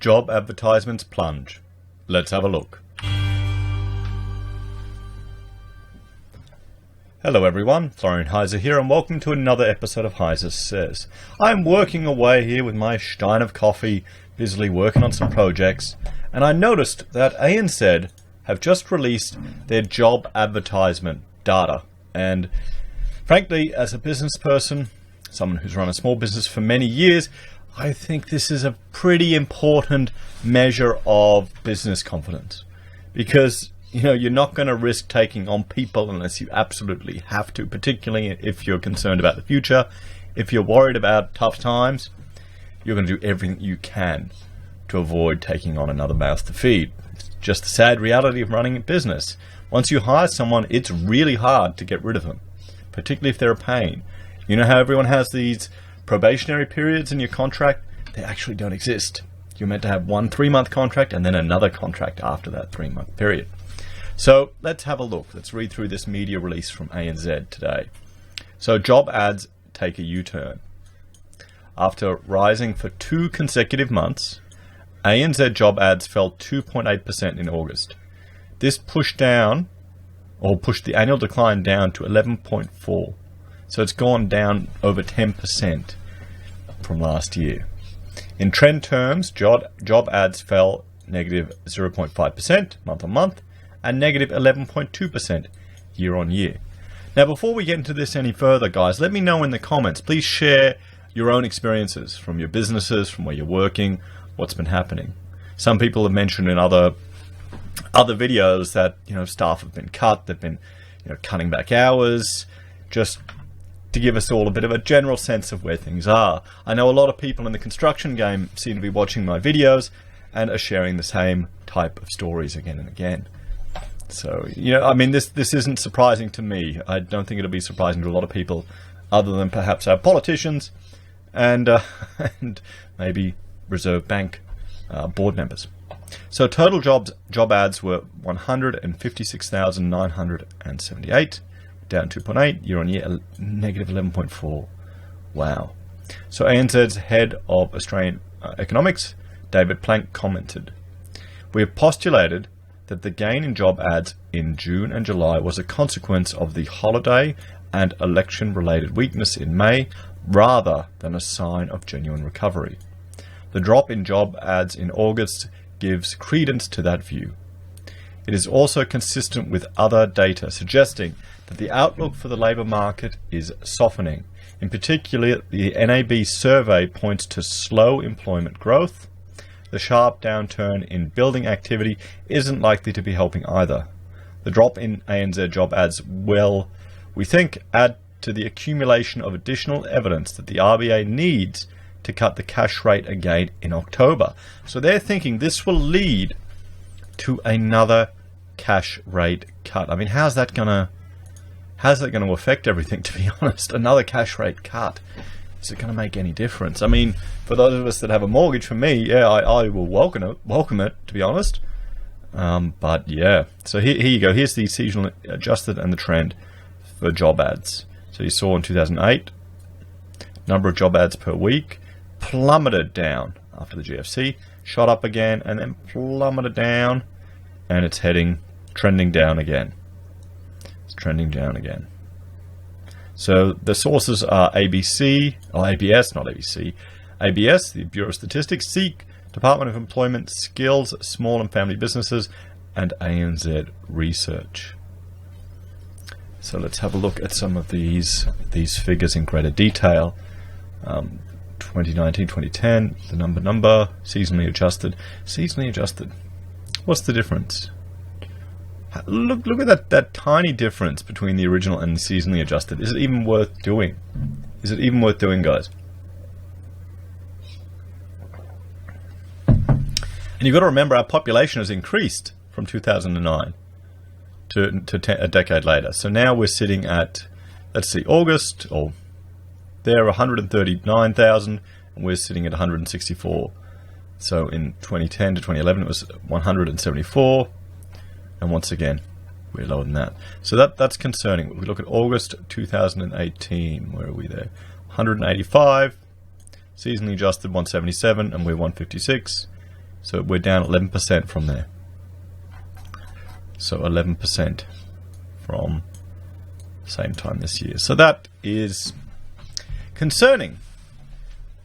Job Advertisements Plunge. Let's have a look. Hello everyone, Florian Heise here, and welcome to another episode of Heise Says. I'm working away here with my stein of coffee, busily working on some projects, and I noticed that ANZ have just released their job advertisement data. And frankly, as a business person, someone who's run a small business for many years, I think this is a pretty important measure of business confidence, because you're not going to risk taking on people unless you absolutely have to, particularly if you're concerned about the future. If you're worried about tough times, you're going to do everything you can to avoid taking on another mouth to feed. It's just the sad reality of running a business. Once you hire someone, it's really hard to get rid of them, particularly if they're a pain. You know how everyone has these probationary periods in your contract? They actually don't exist. You're meant to have one 3-month contract and then another contract after that 3-month period. So let's have a look. Let's read through this media release from ANZ today. So job ads take a U-turn. After rising for 2 consecutive months, ANZ job ads fell 2.8% in August. This pushed the annual decline down to 11.4%. So it's gone down over 10% from last year. In trend terms, job ads fell negative 0.5% month on month and negative 11.2% year on year. Now, before we get into this any further, guys, let me know in the comments. Please share your own experiences from your businesses, from where you're working, what's been happening. Some people have mentioned in other videos that staff have been cut. They've been cutting back hours, just to give us all a bit of a general sense of where things are. I know a lot of people in the construction game seem to be watching my videos and are sharing the same type of stories again and again. So, this isn't surprising to me. I don't think it'll be surprising to a lot of people, other than perhaps our politicians and maybe Reserve Bank board members. So total job ads were 156,978, down 2.8 year on year, negative 11.4. Wow. So ANZ's head of Australian economics, David Plank, commented, "We have postulated that the gain in job ads in June and July was a consequence of the holiday and election-related weakness in May, rather than a sign of genuine recovery. The drop in job ads in August gives credence to that view. It is also consistent with other data suggesting that the outlook for the labour market is softening. In particular, the NAB survey points to slow employment growth. The sharp downturn in building activity isn't likely to be helping either. The drop in ANZ job ads will, we think, add to the accumulation of additional evidence that the RBA needs to cut the cash rate again in October." So they're thinking this will lead to another cash rate cut. I mean, how's that going to affect everything, to be honest? Another cash rate cut. Is it going to make any difference? I mean, for those of us that have a mortgage, for me, yeah, I will welcome it, to be honest. But yeah, so here you go. Here's the seasonal adjusted and the trend for job ads. So you saw in 2008, number of job ads per week plummeted down after the GFC, shot up again, and then plummeted down, and it's trending down again. It's trending down again. So the sources are ABS, the Bureau of Statistics, SEEK, Department of Employment, Skills, Small and Family Businesses, and ANZ Research. So let's have a look at some of these figures in greater detail. 2019, 2010, the number, seasonally adjusted. Seasonally adjusted. What's the difference? Look at that tiny difference between the original and the seasonally adjusted. Is it even worth doing? Is it even worth doing, guys? And you've got to remember, our population has increased from 2009 to a decade later. So now we're sitting at, let's see, August, or there 139,000, and we're sitting at 164. So in 2010 to 2011, it was 174. And once again, we're lower than that. So that's concerning. We look at August 2018. Where are we there? 185. Seasonally adjusted 177, and we're 156. So we're down 11% from there. So 11% from same time this year. So that is concerning.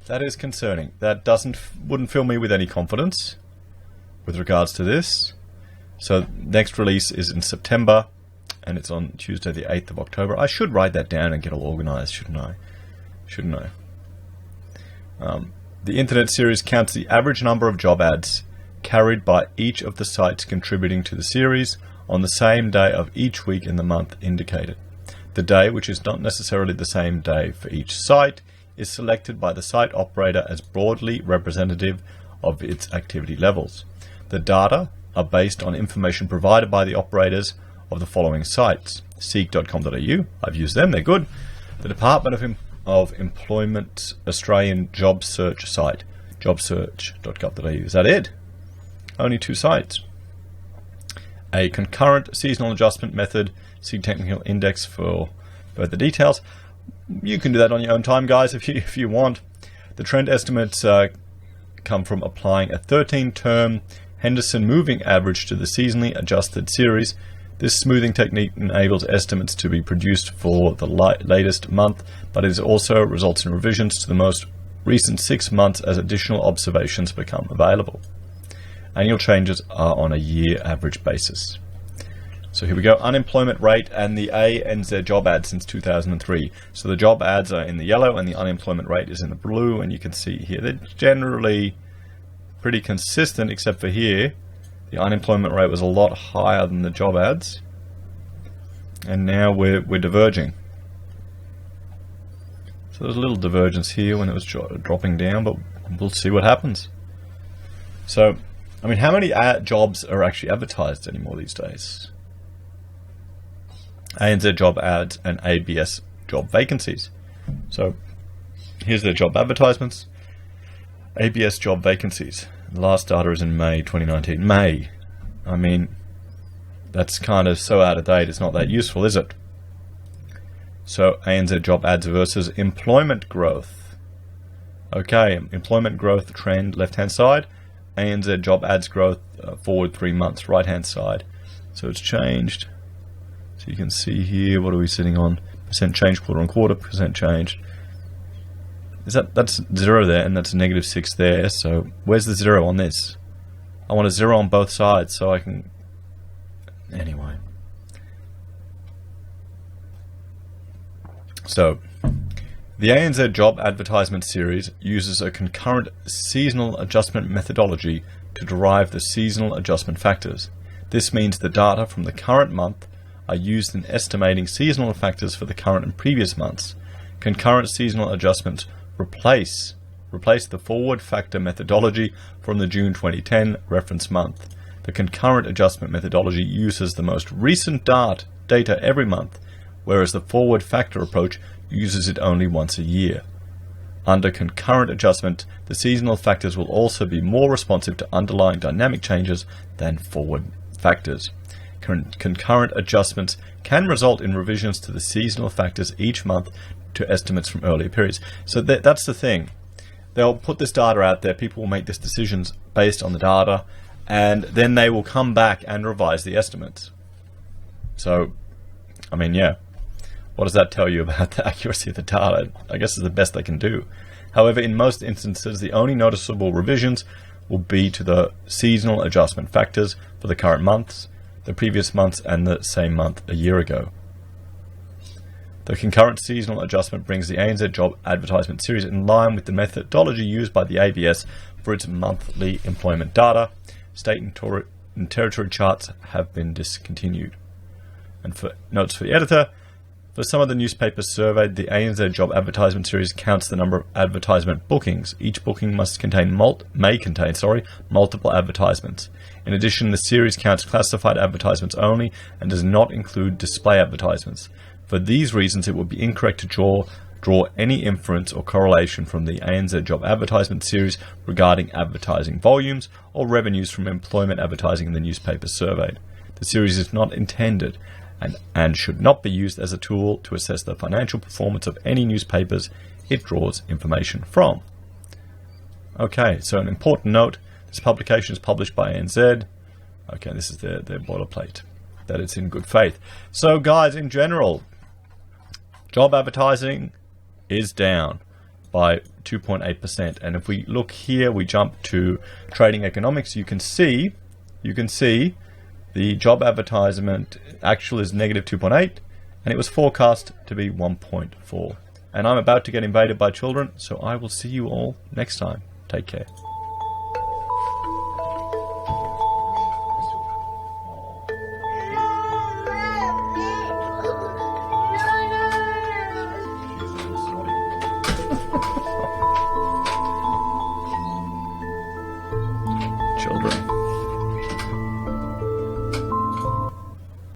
That is concerning. That wouldn't fill me with any confidence with regards to this. So next release is in September, and it's on Tuesday the 8th of October. I should write that down and get all organized, shouldn't I? Shouldn't I? The Internet series counts the average number of job ads carried by each of the sites contributing to the series on the same day of each week in the month indicated. The day, which is not necessarily the same day for each site, is selected by the site operator as broadly representative of its activity levels. The data are based on information provided by the operators of the following sites: seek.com.au, I've used them, they're good. The Department of Employment Australian Job Search site, jobsearch.gov.au. Is that it? Only 2 sites. A concurrent seasonal adjustment method, see technical index for further details. You can do that on your own time, guys, if you want. The trend estimates come from applying a 13-term Henderson moving average to the seasonally adjusted series. This smoothing technique enables estimates to be produced for the latest month, but it also results in revisions to the most recent 6 months as additional observations become available. Annual changes are on a year average basis. So here we go, unemployment rate and the ANZ job ads since 2003. So the job ads are in the yellow and the unemployment rate is in the blue, and you can see here they're generally pretty consistent, except for here the unemployment rate was a lot higher than the job ads, and now we're diverging. So there's a little divergence here when it was dropping down, but we'll see what happens. So, I mean, how many jobs are actually advertised anymore these days? ANZ job ads and ABS job vacancies. So here's their job advertisements. ABS job vacancies. The last data is in May 2019. May. I mean, that's kind of so out of date, it's not that useful, is it? So ANZ job ads versus employment growth. Okay, employment growth trend left hand side. ANZ job ads growth forward 3 months right hand side. So it's changed. So you can see here, what are we sitting on? Percent change quarter on quarter, percent change. That's 0 there, and that's -6 there. So where's the 0 on this? I want a 0 on both sides so I can... Anyway. So the ANZ job advertisement series uses a concurrent seasonal adjustment methodology to derive the seasonal adjustment factors. This means the data from the current month are used in estimating seasonal factors for the current and previous months. Concurrent seasonal adjustments replace the forward factor methodology from the June 2010 reference month. The concurrent adjustment methodology uses the most recent data every month, whereas the forward factor approach uses it only once a year. Under concurrent adjustment, the seasonal factors will also be more responsive to underlying dynamic changes than forward factors. Concurrent adjustments can result in revisions to the seasonal factors each month to estimates from earlier periods. So that's the thing. They'll put this data out there, people will make these decisions based on the data, and then they will come back and revise the estimates. So, I mean, yeah, what does that tell you about the accuracy of the data? I guess it's the best they can do. However, in most instances, the only noticeable revisions will be to the seasonal adjustment factors for the current months, the previous months, and the same month a year ago. The concurrent seasonal adjustment brings the ANZ job advertisement series in line with the methodology used by the ABS for its monthly employment data. State and territory charts have been discontinued. And for notes for the editor, for some of the newspapers surveyed, the ANZ job advertisement series counts the number of advertisement bookings. Each booking may contain multiple advertisements. In addition, the series counts classified advertisements only and does not include display advertisements. For these reasons, it would be incorrect to draw any inference or correlation from the ANZ job advertisement series regarding advertising volumes or revenues from employment advertising in the newspapers surveyed. The series is not intended and should not be used as a tool to assess the financial performance of any newspapers it draws information from. Okay, so an important note, This publication is published by ANZ. Okay, this is their boilerplate, that it's in good faith. So guys, in general, job advertising is down by 2.8%. And if we look here, we jump to trading economics, you can see the job advertisement actual is negative 2.8, and it was forecast to be 1.4. And I'm about to get invaded by children, so I will see you all next time. Take care.